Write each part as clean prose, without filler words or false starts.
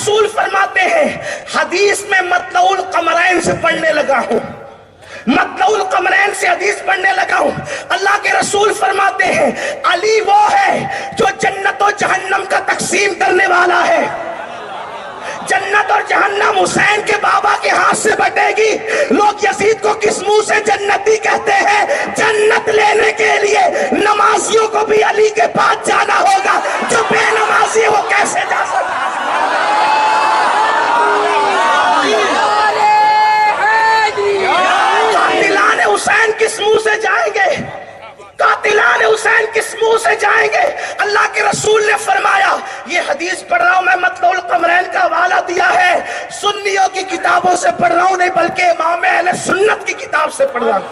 रसूल फरमाते हैं हदीस में मतलउल कमरैन से पढ़ने लगा हूँ, मतलउल कमरैन से हदीस पढ़ने लगा हूँ। अल्लाह के रसूल फरमाते हैं अली वो है जो जन्नत और जहन्नम का तकसीम करने वाला है। जन्नत और जहन्नम हुसैन के बाबा के हाथ से बटेगी। लोग यजीद को किस मुंह से जन्नती कहते हैं? जन्नत लेने के लिए नमाजियों को भी अली के पास जाना होगा। जो बेनमाजी है वो कैसे जा सकता है? कातिलान हुसैन किस मुंह से जाएंगे? कातिलान हुसैन किस मुंह से जाएंगे? अल्लाह के रसूल ने फरमाया, ये हदीस पढ़ रहा हूं मैं, मतलउल कमरैन का हवाला दिया है, सुन्नियों की किताबों से पढ़ रहा हूं नहीं बल्कि इमाम अहले सुन्नत की किताब से पढ़ रहा हूं।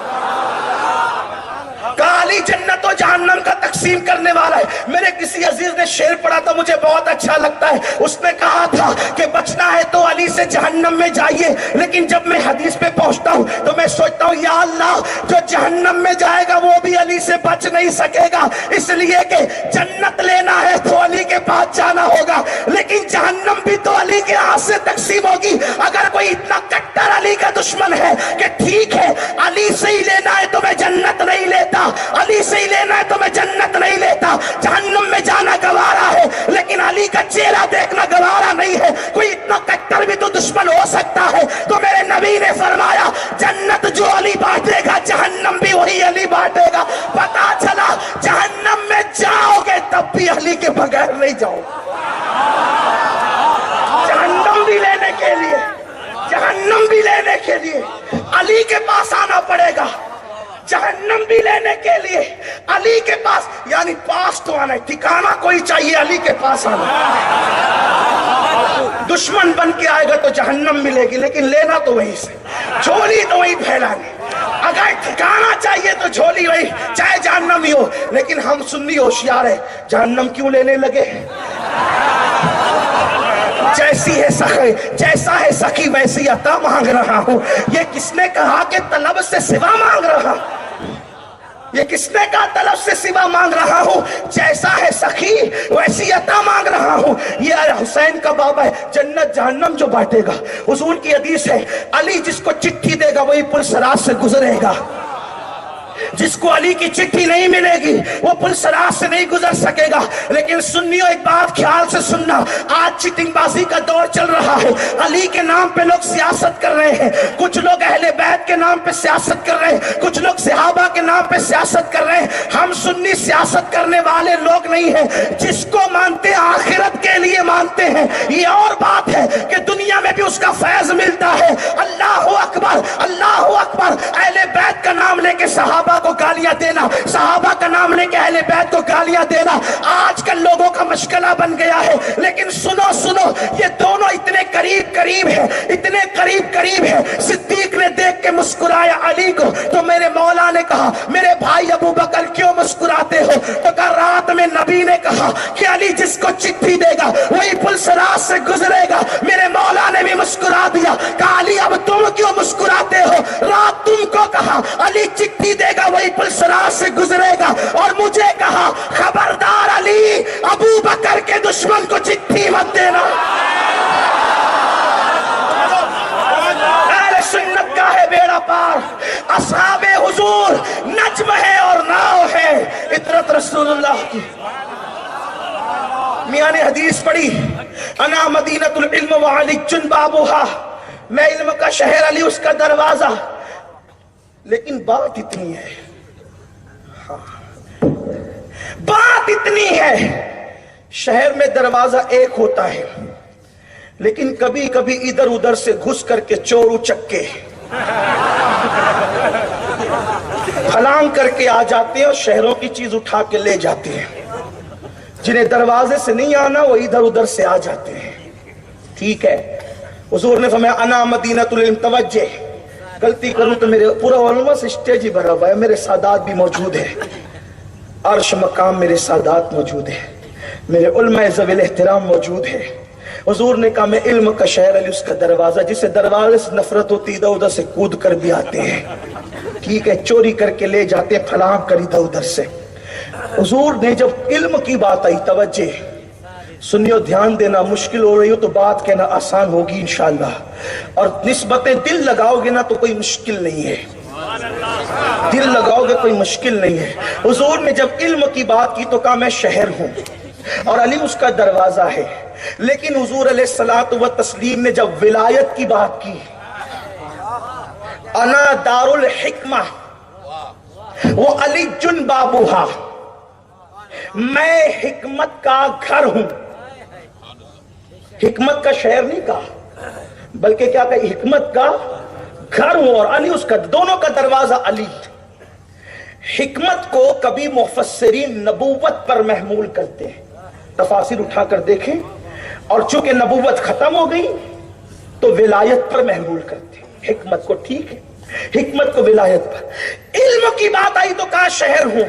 काली जन्नत और जहन्नम का तकसीम करने वाला है। मेरे किसी अजीज ने शेर पढ़ा था, मुझे बहुत अच्छा लगता है। उसने कहा था कि बचना है तो अली से जहन्नम में जाइए, लेकिन जब मैं हदीस पे पहुंचता हूं तो मैं सोचता हूं या अल्लाह, जो जहन्नम में जाएगा वो भी अली से बच नहीं सकेगा, इसलिए कि जन्नत लेना है तो अली के पास जाना होगा, लेकिन जहन्नम भी तो अली के हाथ से तकसीम होगी। अगर कोई इतना कट्टर अली का दुश्मन है कि ठीक है अली से ही लेना है तो मैं जन्नत नहीं लेता, अली से ही लेना है तो मैं जन्नत नहीं लेता, जहन्नम में जाना गवारा है लेकिन अली का चेहरा देखना गवारा नहीं है, कोई इतना कट्टर भी तो दुश्मन हो सकता है। तो मेरे नबी ने फरमाया जन्नत जो अली बांटेगा जहन्नम भी वही अली बांटेगा। पता चला जहन्नम में जाओगे तब भी अली के बगैर नहीं जाओ। जहन्नम भी लेने के लिए, जहन्नम भी लेने के लिए अली के पास आना पड़ेगा। जहन्नम भी लेने के लिए अली के पास, यानी पास तो आना है, ठिकाना कोई चाहिए, अली के पास आना। दुश्मन बन के आएगा तो जहन्नम मिलेगी, लेकिन लेना तो वहीं से, झोली तो वहीं फैलानी। अगर ठिकाना चाहिए तो झोली वही, चाहे जहन्नम ही हो। लेकिन हम सुन्नी होशियार है, जहन्नम क्यों लेने लगे? जैसी है सखी, जैसा है सखी वैसी अता मांग रहा हूं। ये किसने कहा कि तलब से सिवा मांग रहा? ये किसने कहा तलब से सिवा मांग रहा हूं? जैसा है सखी वैसी अता मांग रहा हूं। ये हुसैन का बाबा है, जन्नत जहन्नम जो बांटेगा। हुजूर की हदीस है अली जिसको चिट्ठी देगा वही पुल सराज से गुजरेगा, जिसको अली की चिट्ठी नहीं मिलेगी वो पुल सराज से नहीं गुजर सकेगा। लेकिन सुन्नियों एक बात ख्याल से सुनना, आज चिटिंगबाजी का दौर चल रहा है। अली के नाम पे लोग सियासत कर रहे हैं, कुछ लोग अहले बैत के नाम पे सियासत कर रहे हैं, कुछ लोग सहाबा के नाम पे सियासत कर रहे हैं। हम सुन्नी सियासत करने वाले लोग नहीं हैं, जिसको मानते हैं आखिरत के लिए मानते हैं। ये और बात है कि दुनिया में भी उसका फैज मिलता है। अल्लाह अकबर, अल्लाह अकबर। अहले बैत का नाम लेके सहाबा को गालियां देना, सहाबा का नाम लेके अहले बैत को गालियां देना आजकल लोगों का मशगला बन गया है। लेकिन सुनो सुनो, ये दोनों इतने करीब करीब है, इतने करीब करीब है। सिद्दीक ने देख के मुस्कुराया अली को, तो मेरे मौला ने कहा मेरे भाई अबू बकर क्यों मुस्कुराते हो? तो कहा रात में नबी ने कहा कि अली जिसको चिट्ठी देगा वही पुल सराज से गुजरेगा। मेरे मौला ने भी मुस्कुरा दिया, कहा अली अब तुम क्यों मुस्कुराते हो? रात तुमको कहा अली चिट्ठी देगा वही पुल सराज से गुजरेगा, और मुझे कहा खबरदार अली अबू बकर के दुश्मन को चिट्ठी मत देना। अहले सुन्नत का है बेड़ा पार, असहाबे हुजूर नज्म है और नाव है, इतरत रसूलुल्लाह की। मियां ने हदीस पढ़ी, अना मदीनतुल इल्म व अलीजुन बाबुहा, मैं इल्म का शहर, अली उसका दरवाजा। लेकिन बात इतनी है, बात इतनी है, शहर में दरवाजा एक होता है, लेकिन कभी कभी इधर उधर से घुस करके चोर उचक्के फलांग करके आ जाते हैं और शहरों की चीज उठा के ले जाते हैं। जिन्हें दरवाजे से नहीं आना वो इधर उधर से आ जाते हैं। ठीक है, हुजूर ने फरमाया अना मदीनतुल इल्म, तवज्जे, गलती करूं तो मेरे पूरा उलमा से स्टेज ही भरा हुआ है, मेरे सादात भी मौजूद है, अर्श मकाम मेरे सादात मौजूद है, मेरे उलमा ज़वील एहतराम मौजूद है। हुजूर ने कहा मैं इल्म का शहर, अली उसका दरवाजा, जिसे दरवाजे से नफरत होती इधर उधर से कूद कर भी आते हैं। ठीक है, चोरी करके ले जाते हैं, फलांग कर इधर उधर से। हुजूर ने जब इल्म की बात आई, तवज्जे, सुनियो, ध्यान देना, मुश्किल हो रही हो तो बात कहना आसान होगी इंशाअल्लाह, और निस्बतें दिल लगाओगे ना तो कोई मुश्किल नहीं है, दिल लगाओगे कोई मुश्किल नहीं है। हुजूर ने जब इल्म की बात की तो कहा मैं शहर हूं और अली उसका दरवाजा है, लेकिन हुजूर अलैहिस्सलातु व तस्लीम ने जब विलायत की बात की, अना दारुल हिकमा वो अली जुन बाबूहा, मैं हिकमत का घर हूं। हिकमत का शहर नहीं कहा, बल्कि क्या कहा, हिकमत का घर हूं और अली उसका, दोनों का दरवाजा अली। हिकमत को कभी मुफस्सिरीन नबूवत पर महमूल करते हैं, तफासिर उठाकर देखें, और चूंकि नबूवत खत्म हो गई तो विलायत पर महमूल करते हैं हिकमत को, ठीक है, हिकमत को विलायत पर। इल्म की बात आई तो कहा शहर हूं,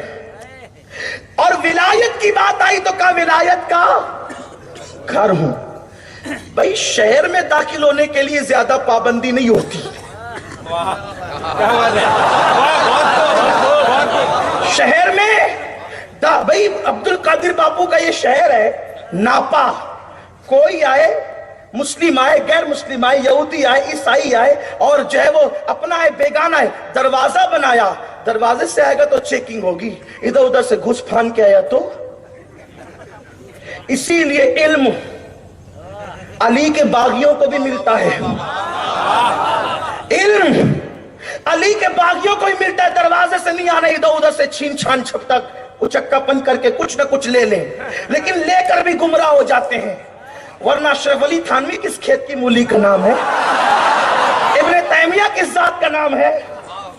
और विलायत की बात आई तो कहा विलायत का घर हूं। भाई शहर में दाखिल होने के लिए ज्यादा पाबंदी नहीं होती, शहर में भाई अब्दुल कादिर बापू का ये शहर है नापा, कोई आए, मुस्लिम आए, गैर मुस्लिम आए, यहूदी आए, ईसाई आए, और जो है वो अपना है बेगाना है, दरवाजा बनाया, दरवाजे से आएगा तो चेकिंग होगी, इधर उधर से घुस फान के आया तो। इसीलिए इल्म अली के बागियों को भी मिलता है, इल्म अली के बागियों को भी मिलता है, दरवाजे से नहीं आना, इधर उधर से छीन छान छपटक उचक्कापन करके कुछ ना कुछ ले लें, लेकिन लेकर भी गुमराह हो जाते हैं। वरना अशरफ अली थानवी किस खेत की मूली का नाम है, इब्ने तैमिया किस जात का नाम है,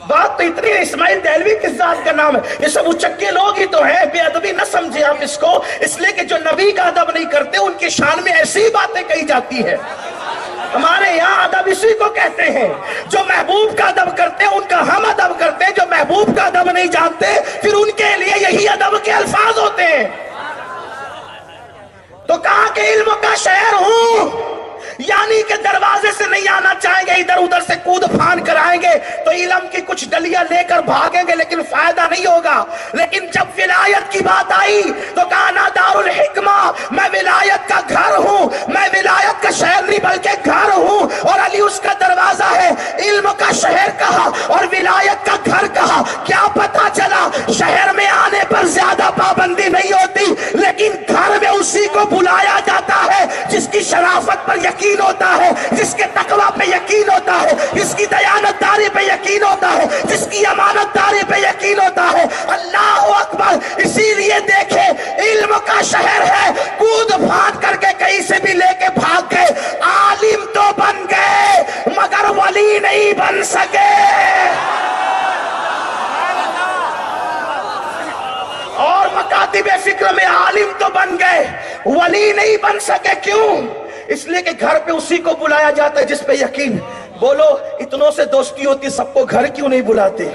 बात तो इतनी है, इस्माइल देहलवी किस जात का नाम है, ये सब उचक्के लोग ही तो हैं। बेअदबी न समझे आप इसको, इसलिए कि जो नबी का अदब नहीं करते उनकी शान में ऐसी बातें कही जाती है। हमारे यहाँ अदब इसी को कहते हैं, जो महबूब का अदब करते हैं उनका हम अदब करते हैं, जो महबूब का अदब नहीं जानते फिर उनके लिए यही अदब के अल्फाज होते हैं। तो कहा कि इल्म का शहर हूं, यानी कि दरवाजे से नहीं आना चाहेंगे, इधर उधर से कूद फान कराएंगे तो इल्म की कुछ डलियां लेकर भागेंगे, लेकिन फायदा नहीं होगा। लेकिन जब विलायत की बात आई तो कहा ना दारुल हिकमा, मैं विलायत का घर हूं, मैं विलायत का शहर नहीं बल्कि घर हूं, और अली उसका दरवाजा है। इल्म का शहर कहा और विलायत का घर कहा, क्या पता चला शहर में आने पर ज्यादा पाबंदी नहीं होती, लेकिन घर में उसी को बुलाया जाता है जिसकी शराफत पर यकीन होता है, जिसके तकवा पे यकीन होता है, जिसकी दयानतदारी पे यकीन होता है, जिसकी अमानतदारी पे यकीन होता है। अल्लाह अकबर। इसीलिए देखे इल्म का शहर है, कूद फान करके कहीं से भी लेके भाग गए, आलिम तो बन गए मगर वली नहीं बन सके। और मकातिबे फिक्र में आलिम तो बन गए, वली नहीं बन सके। क्यों? इसलिए कि घर पे उसी को बुलाया जाता है जिस पे यकीन। बोलो, इतनों से दोस्ती होती, सबको घर क्यों नहीं बुलाते?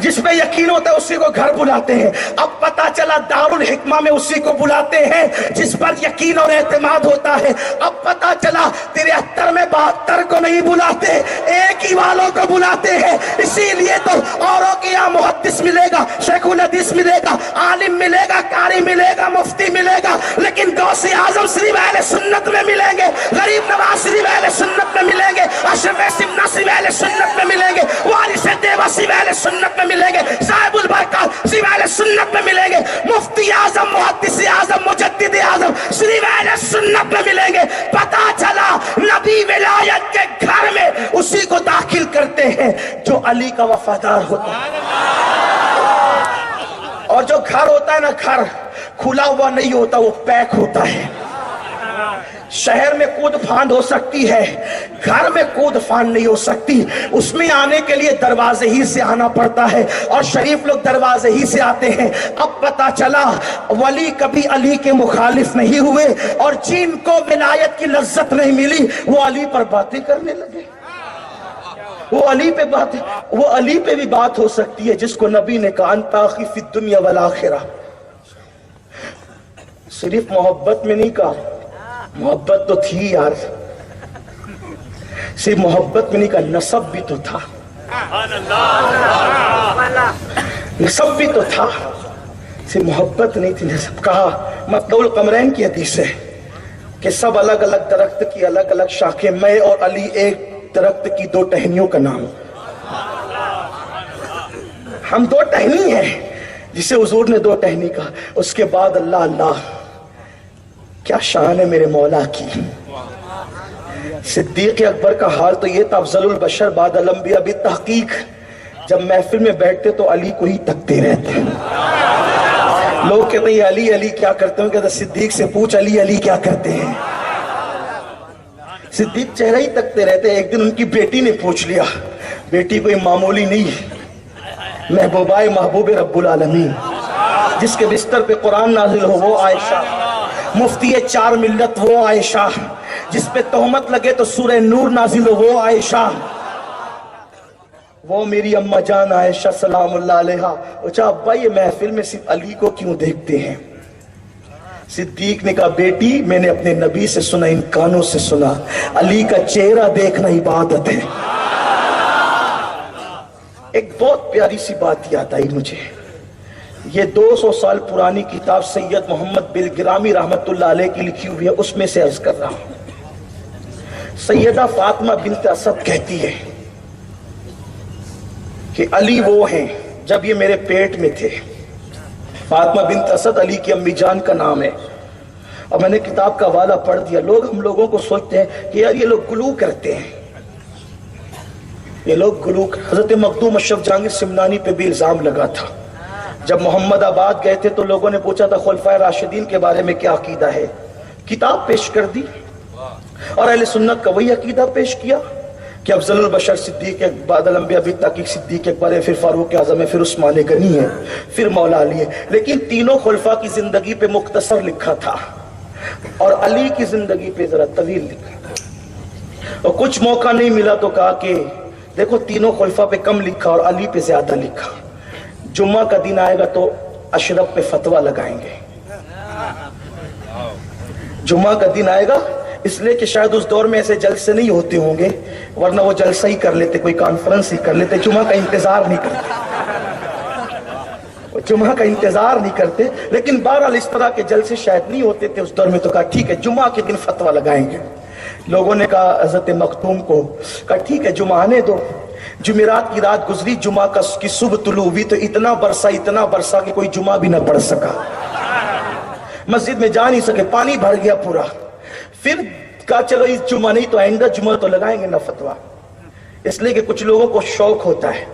जिस पे यकीन होता है उसी को घर बुलाते हैं। अब पता चला दारुल हिकमा में उसी को बुलाते हैं जिस पर यकीन और एतमाद होता है। अब पता चला 73 में 72 को नहीं बुलाते, एक ही वालों को बुलाते हैं। इसीलिए तो औरों के यहाँ मुहद्दिस मिलेगा, शेखुल हदीस मिलेगा, आलिम मिलेगा, कारी मिलेगा, मुफ्ती मिलेगा, लेकिन गौसे आजम सिर्फ अहले सुन्नत में मिलेंगे, गरीब नवाज सिर्फ अहले सुन्नत में मिलेंगे, अशरफ सिमना सिर्फ अहले सुन्नत में मिलेंगे, वारिस देवा सिर्फ अहले सुन्नत में मिलेंगे, साहिबुल बरकत सिर्फ अहले सुन्नत में मिलेंगे, मुफ्ती आजम, मुहद्दिस आजम, मुजद्दिद आजम सिर्फ अहले सुन्नत में मिलेंगे। पता चला नबी विलायत के घर में उसी को दाखिल करते हैं जो अली का वफादार होता है। और जो घर होता है ना, घर खुला हुआ नहीं होता, वो पैक होता है। शहर में कूद फांद हो सकती है, घर में कूद फांद नहीं हो सकती। उसमें आने के लिए दरवाजे ही से आना पड़ता है, और शरीफ लोग दरवाजे ही से आते हैं। अब पता चला वली कभी अली के मुखालिफ नहीं हुए, और जिनको विलायत की लज्जत नहीं मिली वो अली पर बातें करने लगे। वो अली पे बात, वो अली पे भी बात हो सकती है जिसको नबी ने कहा अंताखी फी दुनिया वल आखिरा। सिर्फ मोहब्बत में नहीं कहा, मोहब्बत तो थी यार, सिर्फ मोहब्बत में नहीं कहा, नसब भी तो था, नसब भी तो था। से मोहब्बत नहीं थी। सब कहा मतलुल कमरैन की हदीस है कि सब अलग अलग दरख्त की अलग अलग शाखें, मैं और अली एक दरख्त की दो टहनियों का नाम। हम दो टहनी हैं जिसे हुजूर ने दो टहनी कहा। उसके बाद अल्लाह अल्लाह क्या शान है मेरे मौला की। सिद्दीक अकबर का हाल तो ये था, अफजलुल बशर बाद अलंबिया बि तहकीक, जब महफिल में बैठते तो अली को ही तकते रहते। लोग कहते हैं अली अली क्या करते हैं, कहते सिद्दीक से पूछ अली अली क्या करते हैं। सिद्दीक चेहरा ही तकते रहते। एक दिन उनकी बेटी ने पूछ लिया, बेटी कोई मामूली नहीं, महबूबाए महबूब रब्बुल आलमीन, जिसके बिस्तर पे कुरान नाजिल हो वो आयशा, मुफ्ती चार मिल्लत वो आयशा, जिस पे तोहमत लगे तो सूरह नूर नाजिल हो वो आयशा, वो मेरी अम्मा जान आयशा सलामुल्लाह अलैहा। अच्छा अब्बा ये महफिल में सिर्फ अली को क्यों देखते हैं? सिद्दीक ने कहा बेटी मैंने अपने नबी से सुना, इन कानों से सुना, अली का चेहरा देखना इबादत है। एक बहुत प्यारी सी बात याद आई मुझे, ये 200 साल पुरानी किताब सैयद मोहम्मद बिन गिरामी रहमतुल्लाह अलैह की लिखी हुई है, उसमें से अर्ज कर रहा हूं। सैयदा फातिमा बिन्त असद कहती है कि अली वो हैं जब ये मेरे पेट में थे। फातिमा बिन्त असद अली की अम्मी जान का नाम है। और मैंने किताब का हवाला पढ़ दिया। हम लोगों को सोचते हैं कि यार ये लोग गुलू करते हैं, ये लोग गुलू। हजरत मखदूम अशरफ जहांगीर सिमनानी पे भी इल्जाम लगा था। जब मोहम्मदाबाद गए थे तो लोगों ने पूछा था खुलफाए राशिदीन के बारे में क्या अकीदा है, किताब पेश कर दी और अहले सुन्नत का वही अकीदा पेश किया कि अफजलुल बशर सिद्दीक है, बादल अंबिया भी तहकीक सिद्दीक अकबर है, फिर फारूक आजम है, फिर उस्मान गनी है, फिर मौला अली है। लेकिन तीनों खुलफा की जिंदगी पे मुख्तसर लिखा था और अली की जिंदगी पे जरा तवील लिखा। और कुछ मौका नहीं मिला तो कहा कि देखो तीनों खुलफा पे कम लिखा और अली पे ज्यादा लिखा। जुम्मा का दिन आएगा तो अशरफ पे फतवा लगाएंगे। जुम्मा का दिन आएगा इसलिए कि शायद उस दौर में ऐसे जलसे नहीं होते होंगे, वरना वो जलसा ही कर लेते, कोई कॉन्फ्रेंस ही कर लेते, जुम्मा का इंतजार नहीं करते, जुम्मा का इंतजार नहीं करते। लेकिन बहरहाल इस तरह के जलसे शायद नहीं होते थे उस दौर में, तो कहा ठीक है जुम्मा के दिन फतवा लगाएंगे। लोगों ने कहा हजरत मखदूम को, कहा ठीक है जुम्मा आने दो। जुमेरात की रात गुजरी, जुम्मा की सुबह तुलू हुई तो इतना बरसा कि कोई जुम्मा भी ना पढ़ सका, मस्जिद में जा नहीं सके, पानी भर गया पूरा। फिर कहा चलो इस जुम्मा नहीं तो आइंदा जुम्मा तो लगाएंगे ना फतवा, इसलिए कि कुछ लोगों को शौक होता है,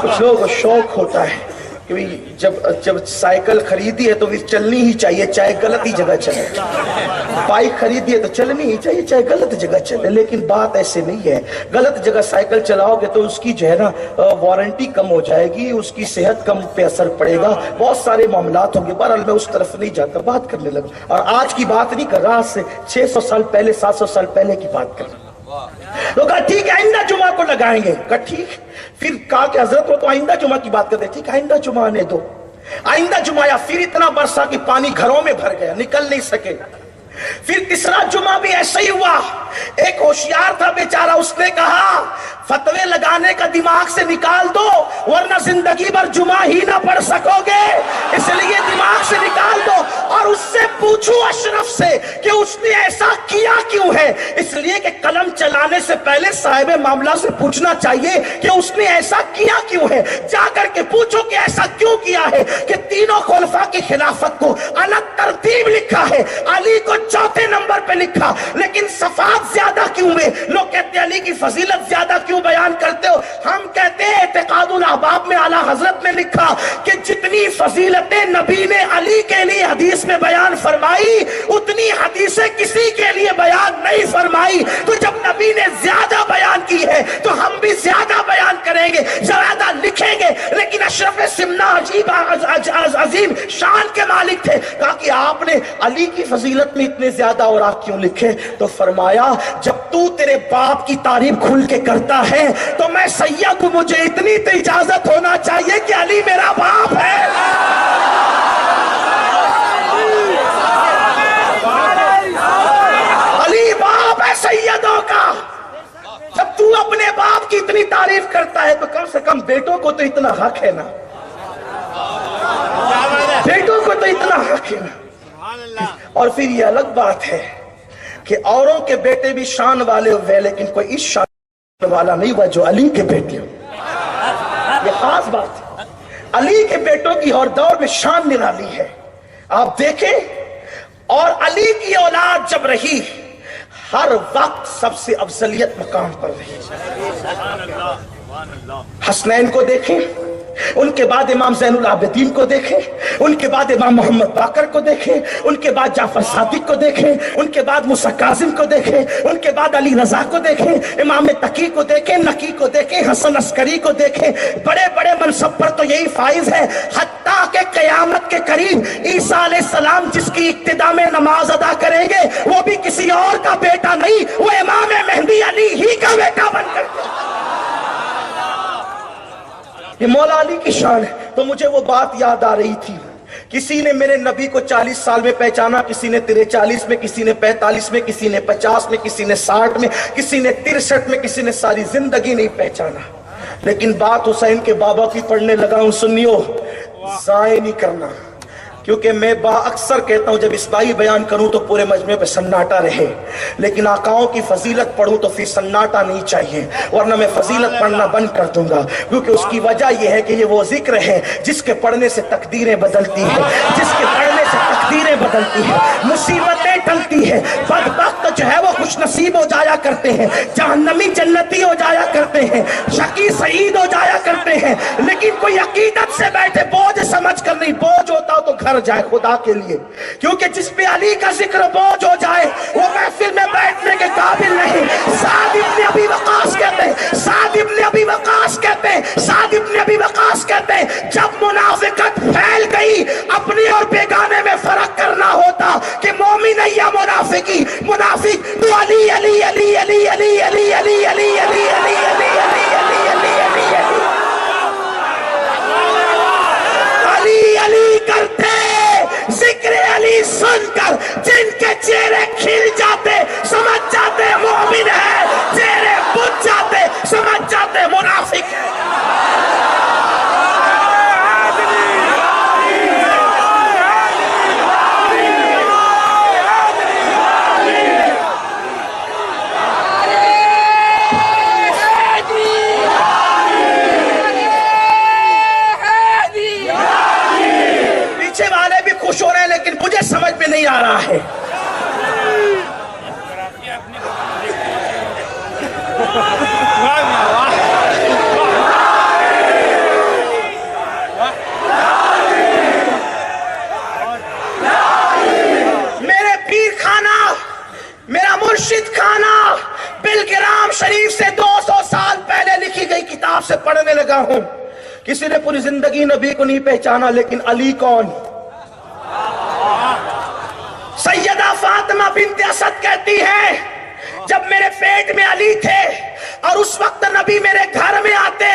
कुछ लोगों को शौक होता है कि जब साइकिल खरीदी है तो भी चलनी ही चाहिए चाहे गलत ही जगह चले, बाइक खरीदी है तो चलनी ही चाहिए चाहे गलत जगह चले। लेकिन बात ऐसे नहीं है, गलत जगह साइकिल चलाओगे तो उसकी जो है ना वारंटी कम हो जाएगी, उसकी सेहत कम पे असर पड़ेगा, बहुत सारे मामलात होंगे। बहरहाल मैं उस तरफ नहीं जाता, बात करने लगा। और आज की बात नहीं कर रहा, आज से 600 साल पहले 700 साल पहले की बात कर रहा। तो कहा ठीक है आइंदा जुमा को लगाएंगे। कहा ठीक। फिर कहा कि हजरत वो तो आइंदा जुमा की बात करते, ठीक आइंदा जुमा आने दो। आइंदा जुमा आया, फिर इतना बरसा कि पानी घरों में भर गया, निकल नहीं सके। फिर तीसरा जुमा भी ऐसा ही हुआ। एक होशियार था बेचारा, उसने कहा फतवे लगाने का दिमाग से निकाल दो वरना जिंदगी भर जुमा ही ना पढ़ सकोगे, इसलिए दिमाग से निकाल दो और उससे पूछो अशरफ से कि उसने ऐसा किया क्यों है। इसलिए कि कलम चलाने से पहले साहिब मामला से पूछना चाहिए कि उसने ऐसा किया क्यों है। जाकर के पूछो कि ऐसा क्यों किया है कि तीनों खुलफा की खिलाफत को अलग तरतीब लिखा है, अली को चौथे नंबर पे लिखा, लेकिन सफात ज्यादा क्यों में। लोग कहते हैं अली की फजीलत ज्यादा क्यों बयान करते हो, हम कहते हैं इत्तेकादुल अहबाब में आला हजरत ने लिखा कि जितनी फजीलतें नबी ने अली के लिए हदीस में बयान फरमाई उतनी हदीसें किसी के लिए बयान नहीं फरमाई। तो जब नबी ने ज्यादा बयान की है तो हम भी ज्यादा बयान करेंगे, ज्यादा लिखेंगे। लेकिन अशरफ सिमना अजीम शान के मालिक थे, कहा कि आपने अली की फजीलत में इतने ज्यादा और आप क्यों लिखे। तो फरमाया जब तू तेरे बाप की तारीफ खुल के करता है तो मैं सैयद हूं, मुझे इतनी तो इजाजत होना चाहिए कि अली मेरा बाप है। अली बाप है सैयदों का। जब तू अपने बाप की इतनी तारीफ करता है तो कम से कम बेटों को तो इतना हक है ना, बेटों को तो इतना हक है ना। और फिर ये अलग बात है कि औरों के बेटे भी शान वाले हुए, लेकिन कोई इस शान वाला नहीं हुआ जो अली के बेटे हो। ये खास बात है, अली के बेटों की हर दौर में शान निराली है। आप देखें, और अली की औलाद जब रही हर वक्त सबसे अफजलियत मकाम पर रही। हसनैन को देखें, उनके बाद इमाम ज़ैनुल आबिदीन को देखें, उनके बाद इमाम मोहम्मद बाकर को देखें, उनके बाद जाफर सादिक को देखें, उनके बाद मूसा काजिम को देखें, उनके बाद अली रजा को देखें, इमाम तकी को देखें, नकी को देखें, हसन अस्करी को देखें। बड़े बड़े मनसब पर तो यही फाइज है, हत्ता के कयामत के करीब ईसा अलैहिस्सलाम जिसकी इक्तिदा में नमाज अदा करेंगे वो भी किसी और का बेटा नहीं, वो इमाम मेहदी अली ही का बेटा बनकर। ये मौला अली की शान है। तो मुझे वो बात याद आ रही थी, किसी ने मेरे नबी को 40 साल में पहचाना, किसी ने 43 में, किसी ने 45 में, किसी ने 50 में, किसी ने 60 में, किसी ने 63 में, किसी ने सारी जिंदगी नहीं पहचाना। लेकिन बात हुसैन के बाबा की पढ़ने लगा हूं। सुनियो, जाए नहीं करना, क्योंकि मैं अक्सर कहता हूं जब इस्बाई बयान करूं तो पूरे मजमे पे सन्नाटा रहे, लेकिन आकाओं की फजीलत पढ़ूं तो फिर सन्नाटा नहीं चाहिए, वरना मैं फजीलत पढ़ना बंद कर दूंगा। क्योंकि उसकी वजह यह है कि ये वो जिक्र है जिसके पढ़ने से तकदीरें बदलती है, जिसके पढ़ने से तकदीरें बदलती है, मुसीबतें टलती है, बदबख्त जो है वो खुश नसीब हो जाया करते हैं, जहन्नमी जन्नती हो जाया करते हैं, शकी सईद हो जाया करते हैं। लेकिन कोई अकीदत से बैठे बोझ समझ कर नहीं, बोझ होता तो घर जाए खुदा के लिए, क्योंकि जिस पे अली का जिक्र बोझ हो जाए वो महफिल में बैठने के काबिल नहीं। साद इब्न अबी वक़ास कहते हैं, साद इब्न अबी वक़ास कहते हैं, साद इब्न अबी वक़ास कहते हैं, जब मुनाफिकत फैल गई, अपने और बेगाने में फर्क करना होता कि मोमिन है या मुनाफिकी, मुनाफिक तो अली अली अली अली अली अली अली अली अली अली अली अली अली करते, जिक्र अली सुनकर जिनके चेहरे खिल जाते समझ जाते मोमिन है, चेहरे बुझ जाते समझ जाते मुनाफिक है। खुश हो रहे हैं लेकिन मुझे समझ में नहीं आ रहा है। मेरे पीर खाना, मेरा मुर्शिद खाना बिलगिराम शरीफ से 200 साल पहले लिखी गई किताब से पढ़ने लगा हूं। किसी ने पूरी जिंदगी नबी को नहीं पहचाना, लेकिन अली कौन? सैयदा फातिमा बिन्त असद कहती है, जब मेरे पेट में अली थे और उस वक्त नबी मेरे घर में आते,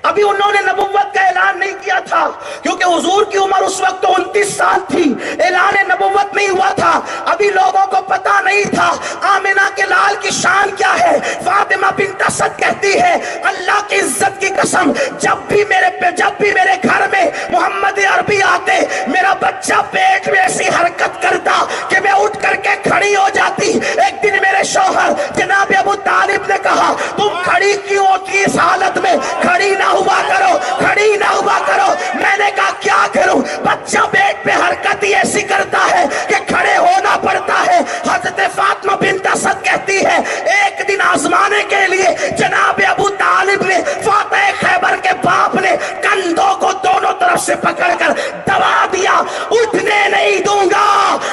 अभी उन्होंने नबुव्वत का ऐलान नहीं किया था, क्योंकि हुजूर की उम्र उस वक्त तो 29 साल थी, ऐलान नबुव्वत नहीं हुआ था, अभी लोगों को पता नहीं था आमिना के लाल की शान क्या है। फातिमा बिन्त असद कहती है, अल्लाह की इज्जत की कसम, जब भी मेरे घर में मोहम्मद अरबी आते, मेरा बच्चा पेट में ऐसी हरकत करता कि मैं उठ करके खड़ी हो जाती। एक दिन मेरे शौहर जनाब अबू तालिब ने कहा, तुम खड़ी क्यों होती इस हालत में, खड़ी ना हुआ करो, खड़ी ना हुआ करो। मैंने कहा क्या करूं, बच्चा पेट पे हरकत ही ऐसी करता है कि खड़े होना पड़ता है। हजरत फातिमा बिन्त असद कहती है, एक दिन आजमाने के लिए जनाब अबू तालिब ने, फातिह खैबर के बाप ने कंधों को दोनों तरफ से पकड़कर दबा दिया, उठने नहीं दूंगा।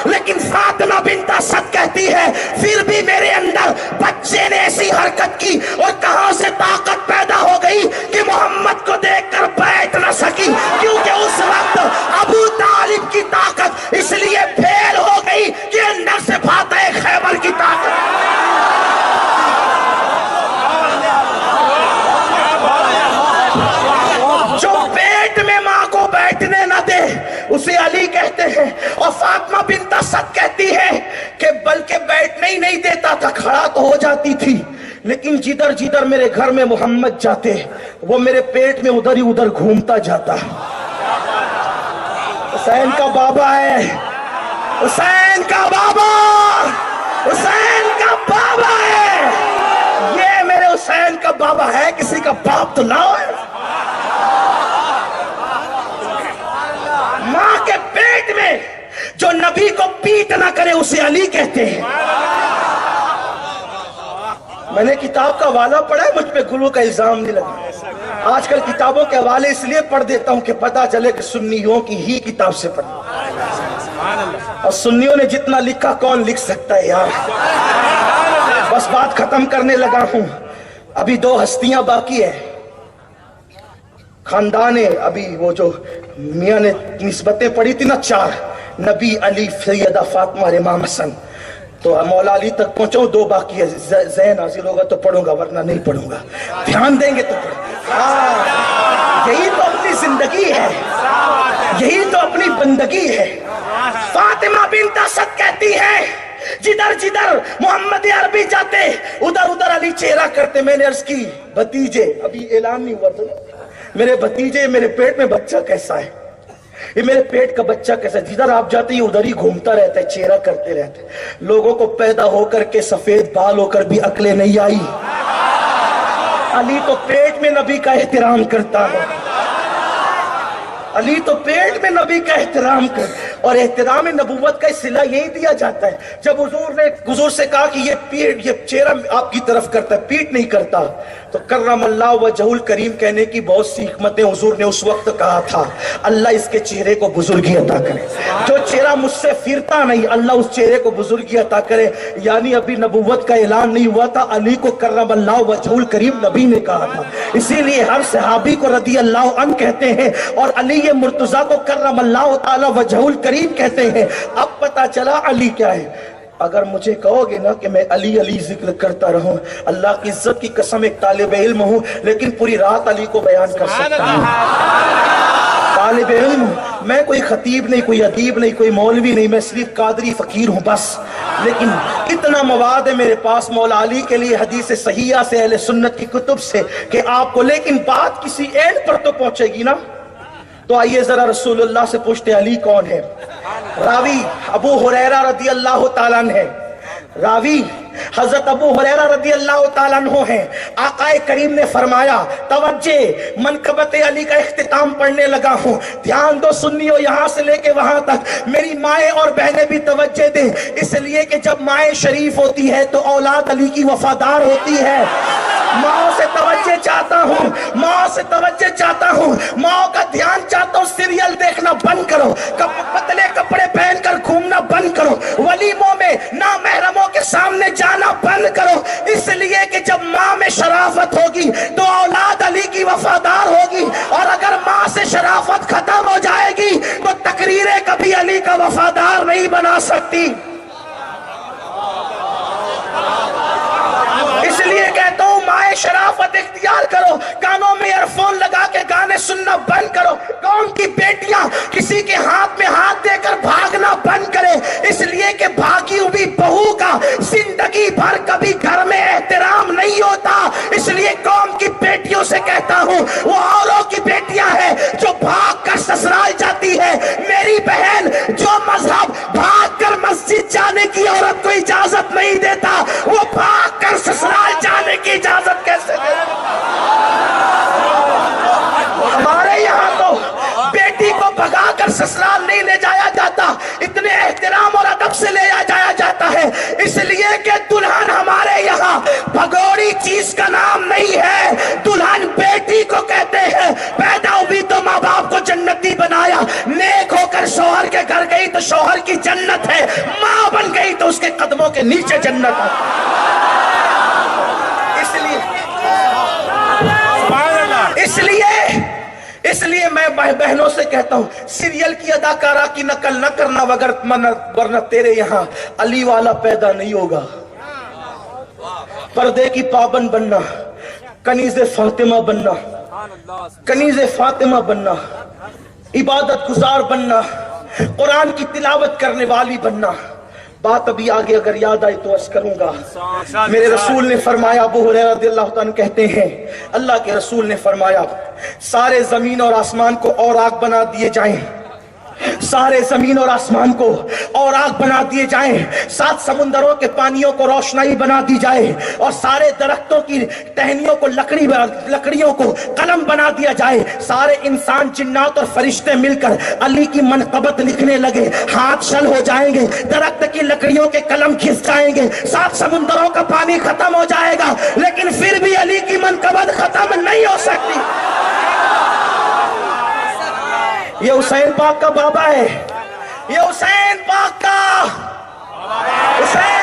लेकिन फातिमा बिन्त असद कहती है, फिर भी मेरे अंदर बच्चे ने ऐसी हरकत की, और कहां से ताकत पैदा हो गई कि मोहम्मद को देखकर बैठ न सकी, क्योंकि उस वक्त अबू तालिब की ताकत इसलिए फेल हो गई कि अंदर से फातिह खैबर की ताकत। जो पेट में मां को बैठने न दे उसे अली कहते हैं। और फातिमा बिन्त असद कहती है कि बल्कि बैठने ही नहीं देता था, खड़ा तो हो जाती थी, لیکن جدھر جدھر میرے گھر میں محمد جاتے وہ میرے پیٹ میں ادھر ہی ادھر گھومتا جاتا. حسین کا بابا ہے, حسین کا بابا, حسین کا بابا ہے. یہ میرے حسین کا بابا ہے, کسی کا باپ تو نہ ہے. ماں کے پیٹ میں جو نبی کو پیٹ نہ کرے اسے علی کہتے ہیں. میں نے کتاب کا حوالہ پڑھا ہے, مجھ پہ گرو کا الزام نہیں لگا. آج کل کتابوں کے حوالے اس لیے پڑھ دیتا ہوں کہ پتا چلے کہ سنیوں کی ہی کتاب سے پڑھ, اور سنیوں نے جتنا لکھا کون لکھ سکتا ہے یار. بس بات ختم کرنے لگا ہوں. ابھی 2 ہستیاں باقی ہیں خاندان. ابھی وہ جو میاں نے نسبتیں پڑھی تھی نا 4, نبی, علی, سیدہ فاطمہ اور امام حسن, تو مولا علی تک پہنچاؤں. 2 باقی ہے. ذہن حاضر ہوگا تو پڑھوں گا, ورنہ نہیں پڑھوں گا. دھیان دیں گے تو یہی تو اپنی زندگی ہے, یہی تو اپنی بندگی ہے. فاطمہ بنت اسد کہتی ہے جدھر جدھر محمد عربی جاتے ادھر ادھر علی چہرہ کرتے. میں نے عرض کی بھتیجے, ابھی اعلان نہیں ہوا تھا, میرے بھتیجے میرے پیٹ میں بچہ کیسا ہے, یہ میرے پیٹ کا بچہ کیسا ہے. جدھر آپ جاتے یہ ادھر ہی گھومتا رہتا ہے, چہرہ کرتے رہتے. لوگوں کو پیدا ہو کر کے سفید بال ہو کر بھی عقلیں نہیں آئی. علی تو پیٹ میں نبی کا احترام کرتا ہے, علی تو پیٹ میں نبی کا احترام کر, اور احترام نبوت کا صلہ یہی دیا جاتا ہے. جب حضور سے کہا کہ یہ چہرہ آپ کی طرف کرتا ہے, پیٹ نہیں کرتا, تو کرم اللہ وجہہ الکریم کہنے کی بہت سی حکمتیں حضور نے اس وقت کہا تھا. اللہ اس کے چہرے کو بزرگی عطا کرے. جو چہرہ مجھ سے پھرتا نہیں, اللہ اس چہرے کو بزرگی عطا کرے. یعنی ابھی نبوت کا اعلان نہیں ہوا تھا, علی کو کرم اللہ وجہہ الکریم نبی نے کہا تھا. اسی لیے ہر صحابی کو رضی اللہ عنہ کہتے ہیں, اور علی مرتضیٰ کو کرم اللہ تعالی وجہہ الکریم کہتے ہیں. اب پتا چلا علی کیا ہے. اگر مجھے کہو گے نا کہ میں علی علی ذکر کرتا رہوں, اللہ کی عزت کی قسم ایک طالب علم ہوں, لیکن پوری رات علی کو بیان کر سکتا ہوں. طالب علم, میں کوئی خطیب نہیں, کوئی ادیب نہیں, کوئی مولوی نہیں, میں صرف قادری فقیر ہوں بس. لیکن اتنا مواد ہے میرے پاس مولا علی کے لیے حدیث صحیحہ سے, اہل سنت کی کتب سے, کہ آپ کو, لیکن بات کسی اینڈ پر تو پہنچے گی نا. تو آئیے ذرا رسول اللہ سے پوچھتے علی کون ہے. راوی ابو ہریرہ رضی اللہ تعالیٰ عنہ ہے, راوی حضرت ابو ہریرہ رضی اللہ تعالیٰ عنہ ہیں. آقا کریم نے فرمایا, توجہ, منقبت علی کا اختتام پڑھنے لگا ہوں, دھیان دو سنیو, یہاں سے لے کے وہاں تک. میری مائیں اور بہنیں بھی توجہ دیں, اس لیے کہ جب مائیں شریف ہوتی ہے تو اولاد علی کی وفادار ہوتی ہے. ماں سے توجہ چاہتا ہوں, ماں سے توجہ چاہتا ہوں, ماں کا دھیان چاہتا ہوں. سیریل دیکھنا بند کرو, پتلے کپڑے پہن کر گھومنا بند کرو, ولیموں میں نامحرموں کے سامنے جانا بند کرو. اس لیے کہ جب ماں میں شرافت ہوگی تو اولاد علی کی وفادار ہوگی, اور اگر ماں سے شرافت ختم ہو جائے گی تو تقریریں کبھی علی کا وفادار نہیں بنا سکتی. اس لیے کہتا ہوں مائیں شرافت اختیار کرو, کانوں میں ایئر فون لگا کے گانے سننا بند کرو. قوم کی بیٹیاں کسی کے ہاتھ میں ہاتھ دے کر بھاگنا بند کرے, اس لیے کہ بھاگی ہوئی بہو کا زندگی بھر کبھی گھر میں احترام نہیں ہوتا. اس لیے قوم کی بیٹیوں سے کہتا ہوں, وہ اوروں کی بیٹیاں ہیں جو بھاگ کر سسرال جاتی ہے. میری بہن, جو مذہب بھاگ کر مسجد جانے کی عورت کو اجازت نہیں دیتا, وہ بھاگ کر سسرال جانے کی اجازت کیسے دے؟ ہمارے یہاں تو بیٹی کو بھگا کر سسرال نہیں لے جایا جاتا, اتنے احترام اور ادب سے لے جایا جاتا ہے. اس لیے کہ دلہن ہمارے یہاں بھگوڑی چیز کا نام نہیں ہے, دلہن بیٹی کو کہتے ہیں. پیدا ہوئی تو ماں باپ کو جنتی بنایا, نیک ہو کر شوہر کے گھر گئی تو شوہر کی جنت ہے, ماں بن گئی تو اس کے قدموں کے نیچے جنت ہے. اس لیے میں بہنوں سے کہتا ہوں, سیریل کی اداکارہ کی نقل نہ کرنا, ورنہ تیرے یہاں علی والا پیدا نہیں ہوگا. پردے کی پابند بننا, کنیز فاطمہ بننا, کنیز فاطمہ بننا, عبادت گزار بننا, قرآن کی تلاوت کرنے والی بننا, بات ابھی آگے اگر یاد آئی تو عرض کروں گا. میرے رسول نے فرمایا، ابو ہریرہ رضی اللہ تعالیٰ کہتے ہیں اللہ کے رسول نے فرمایا سارے زمین اور آسمان کو اور آگ بنا دیے جائیں، سارے زمین اور آسمان کو اور آگ بنا دیے جائیں، 7 سمندروں کے پانیوں کو روشنائی بنا دی جائے، اور سارے درختوں کی ٹہنیوں کو لکڑیوں کو قلم بنا دیا جائے، سارے انسان جنات اور فرشتے مل کر علی کی منقبت لکھنے لگے، ہاتھ شل ہو جائیں گے، درخت کی لکڑیوں کے قلم گھس جائیں گے، 7 سمندروں کا پانی ختم ہو جائے گا، لیکن پھر بھی علی کی منقبت ختم نہیں ہو سکتی. یہ حسین پاک کا بابا ہے، یہ حسین پاک کا حسین